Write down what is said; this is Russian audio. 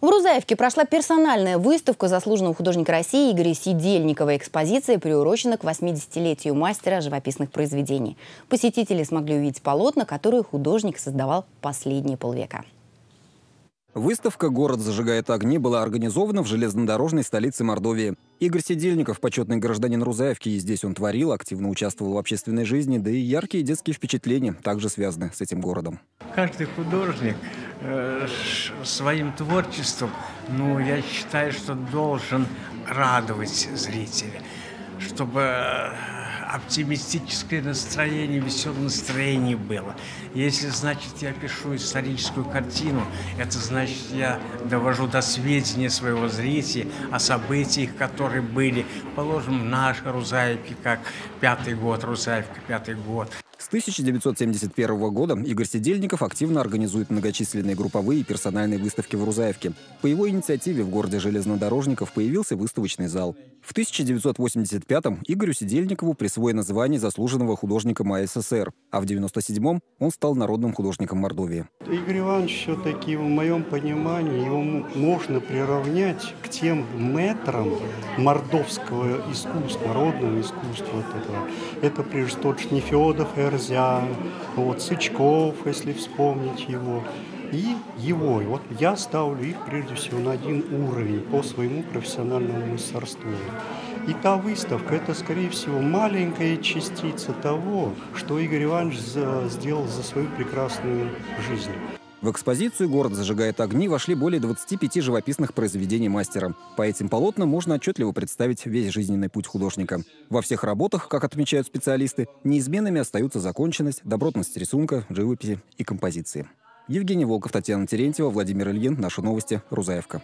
В Рузаевке прошла персональная выставка заслуженного художника России Игоря Сидельникова. Экспозиция приурочена к 80-летию мастера живописных произведений. Посетители смогли увидеть полотна, которые художник создавал последние полвека. Выставка «Город зажигает огни» была организована в железнодорожной столице Мордовии. Игорь Сидельников – почетный гражданин Рузаевки, и здесь он творил, активно участвовал в общественной жизни, да и яркие детские впечатления также связаны с этим городом. Каждый художник своим творчеством, я считаю, что должен радовать зрителя, чтобы оптимистическое настроение, веселое настроение было. Если, значит, я пишу историческую картину, это значит, я довожу до сведения своего зрителя о событиях, которые были, положим, в нашей Рузаевке, как 5-й год, Рузаевка, 5-й год. С 1971 года Игорь Сидельников активно организует многочисленные групповые и персональные выставки в Рузаевке. По его инициативе в городе железнодорожников появился выставочный зал. В 1985-м Игорю Сидельникову присвоено звание заслуженного художника МАССР, а в 1997-м он стал народным художником Мордовии. Игорь Иванович все-таки, в моем понимании, его можно приравнять к тем мэтрам мордовского искусства, народного искусства. Это прежде всего Нефедов, Эрзян, Сычков, если вспомнить его. И его. Я ставлю их прежде всего на один уровень по своему профессиональному мастерству. И та выставка – это, скорее всего, маленькая частица того, что Игорь Иванович сделал за свою прекрасную жизнь. В экспозицию «Город зажигает огни» вошли более 25 живописных произведений мастера. По этим полотнам можно отчетливо представить весь жизненный путь художника. Во всех работах, как отмечают специалисты, неизменными остаются законченность, добротность рисунка, живописи и композиции. Евгений Волков, Татьяна Терентьева, Владимир Ильин. Наши новости. Рузаевка.